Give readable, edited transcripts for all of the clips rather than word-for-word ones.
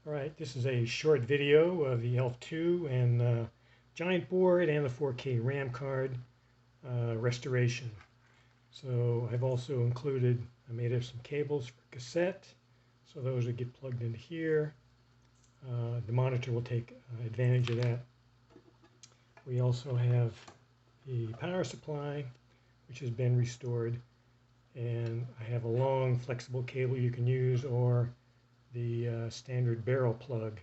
All right, this is a short video of the ELF2 and giant board and the 4K RAM card restoration. So I've also included, I made up some cables for cassette, so those would get plugged into here. The monitor will take advantage of that. We also have the power supply, which has been restored, and I have a long flexible cable you can use, or the standard barrel plug,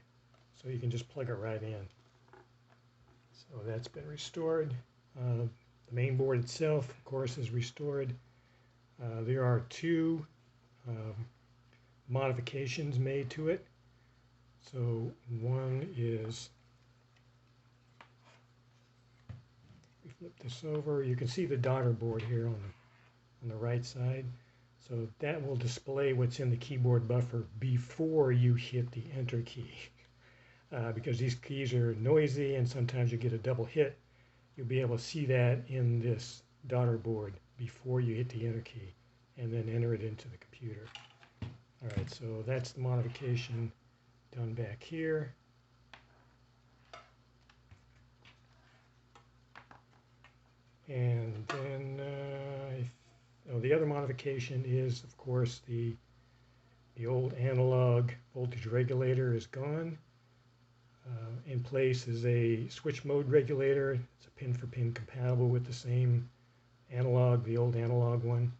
so you can just plug it right in. So that's been restored. The main board itself, of course, is restored. There are two modifications made to it. So one is, we flip this over, you can see the daughter board here on the right side. So that will display what's in the keyboard buffer before you hit the enter key. Because these keys are noisy and sometimes you get a double hit, you'll be able to see that in this daughter board before you hit the enter key and then enter it into the computer. All right, so that's the modification done back here. And then the other modification is, of course, the old analog voltage regulator is gone. In place is a switch mode regulator. It's a pin for pin compatible with the same analog, the old analog one.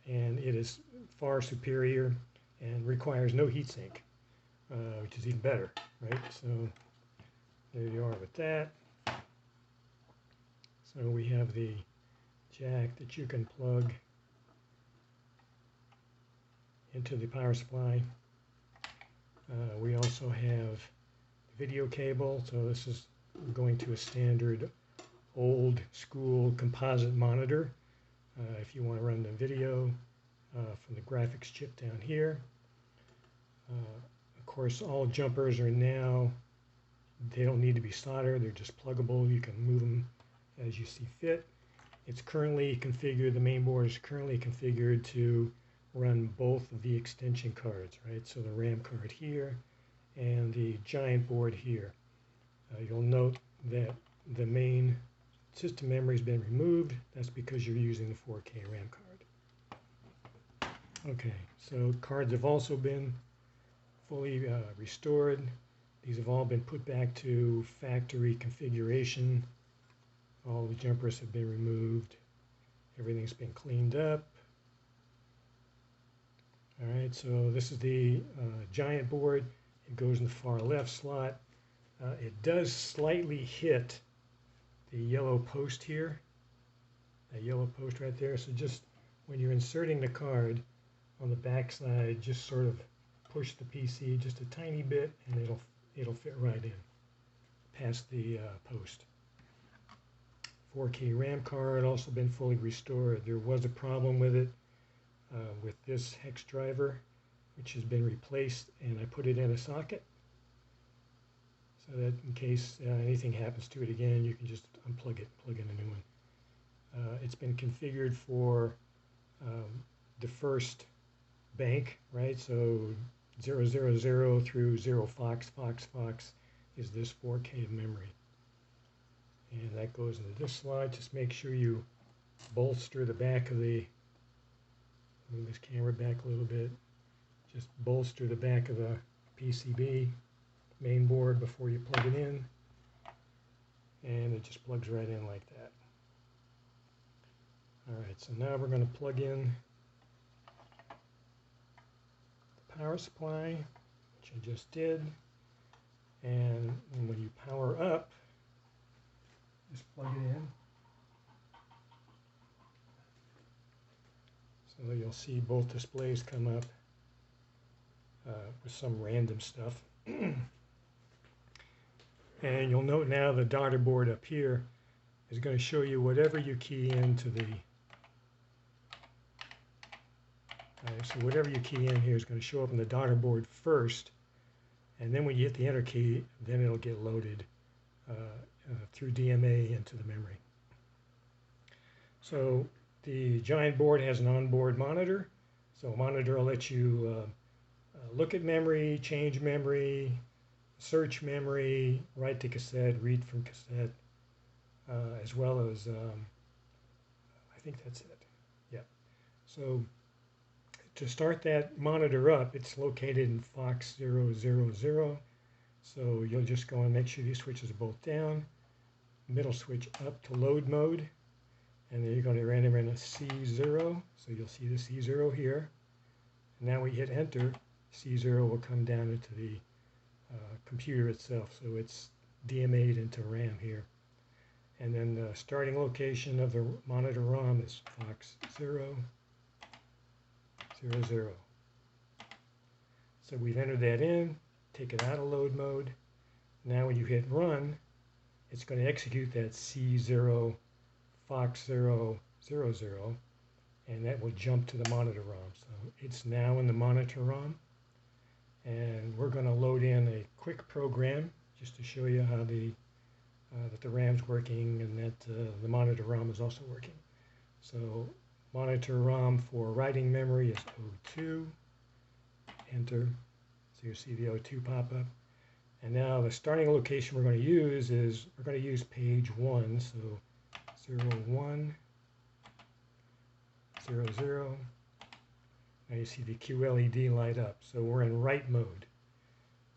And it is far superior and requires no heatsink, which is even better, right? So there you are with that. So we have the jack that you can plug into the power supply. We also have the video cable. So this is going to a standard old school composite monitor. If you want to run the video from the graphics chip down here. Of course, all jumpers are now, they don't need to be soldered. They're just pluggable. You can move them as you see fit. It's currently configured, the main board is currently configured to run both of the extension cards, right? So the RAM card here and the giant board here. You'll note that the main system memory has been removed. That's because you're using the 4K RAM card. Okay, so cards have also been fully restored. These have all been put back to factory configuration. All the jumpers have been removed. Everything's been cleaned up. All right, so this is the giant board. It goes in the far left slot. It does slightly hit the yellow post here, that yellow post right there. So just when you're inserting the card on the back side, just sort of push the PC just a tiny bit and it'll fit right in past the post. 4K RAM card also been fully restored. There was a problem with it with this hex driver, which has been replaced, and I put it in a socket so that in case anything happens to it again, you can just unplug it, plug in a new one. It's been configured for the first bank, right? So 000 through 0 Fox is this 4K memory. And that goes into this slot. Just make sure you bolster the back of the, move this camera back a little bit, just bolster the back of the PCB main board before you plug it in, and it just plugs right in like that. Alright, so now we're going to plug in the power supply, which I just did, and when you power up, just plug it in. So you'll see both displays come up with some random stuff. And you'll note now the daughter board up here is going to show you whatever you key into the, so whatever you key in here is going to show up in the daughter board first, and then when you hit the enter key, then it'll get loaded through DMA into the memory. So the giant board has an onboard monitor. So a monitor will let you look at memory, change memory, search memory, write to cassette, read from cassette, as well as, I think that's it. Yeah. So to start that monitor up, it's located in Fox 000. So you'll just go and make sure these switches are both down. Middle switch up to load mode. And then you're going to enter in a C0. So you'll see the C0 here. And now we hit enter. C0 will come down into the computer itself. So it's DMA'd into RAM here. And then the starting location of the monitor ROM is Fox 000. So we've entered that in, take it out of load mode. Now when you hit run, it's going to execute that C0 Fox 000, and that will jump to the monitor ROM. So it's now in the monitor ROM, and we're going to load in a quick program just to show you how that the RAM's working and that the monitor ROM is also working. So monitor ROM for writing memory is 02. Enter. So you see the 02 pop up. And now the starting location we're going to use is we're going to use page 1. So 01, 00. Now you see the QLED light up. So we're in write mode.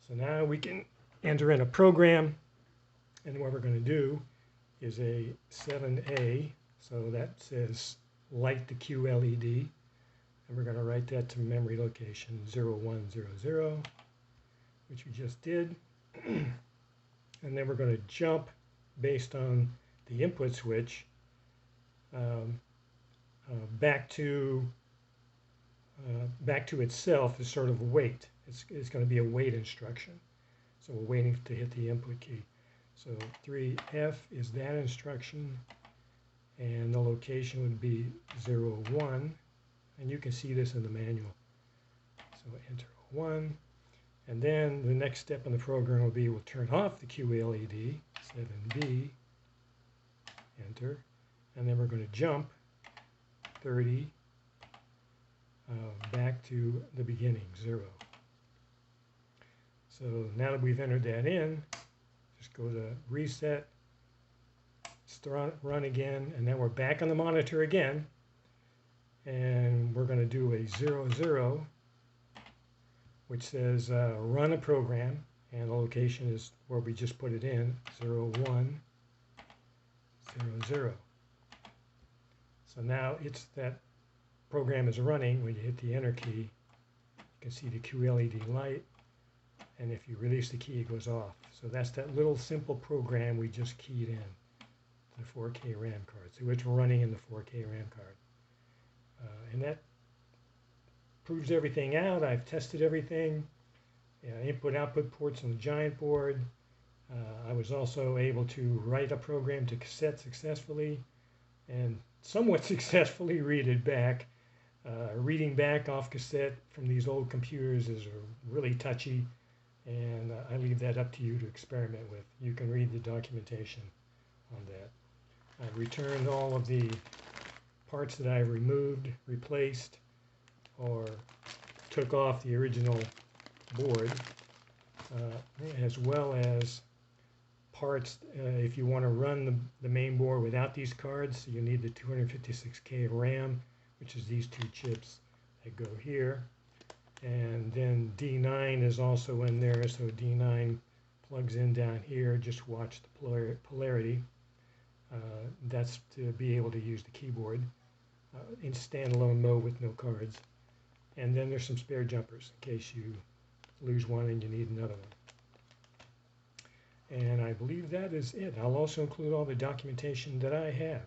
So now we can enter in a program. And what we're going to do is a 7A. So that says light the QLED. And we're going to write that to memory location 0100, which we just did. And then we're going to jump based on the input switch back to itself as sort of a wait. It's going to be a wait instruction. So we're waiting to hit the input key. So 3F is that instruction, and the location would be 01. And you can see this in the manual. So enter 1. And then the next step in the program will be we'll turn off the QLED, 7B, enter. And then we're going to jump 30 back to the beginning, 0. So now that we've entered that in, just go to reset, start, run again, and then we're back on the monitor again. And we're going to do a 00, which says run a program, and the location is where we just put it in, 0100. So now it's that program is running. When you hit the enter key, you can see the QLED light, and if you release the key, it goes off. So that's that little simple program we just keyed in the 4K RAM card. So it's running in the 4K RAM card. And that proves everything out. I've tested everything. Input-output ports on the giant board. I was also able to write a program to cassette successfully and somewhat successfully read it back. Reading back off cassette from these old computers is really touchy, and I leave that up to you to experiment with. You can read the documentation on that. I've returned all of the parts that I removed, replaced, or took off the original board, as well as parts if you want to run the main board without these cards. You need the 256K RAM, which is these two chips that go here. And then D9 is also in there, so D9 plugs in down here. Just watch the polarity. That's to be able to use the keyboard in standalone mode with no cards. And then there's some spare jumpers in case you lose one and you need another one. And I believe that is it. I'll also include all the documentation that I have.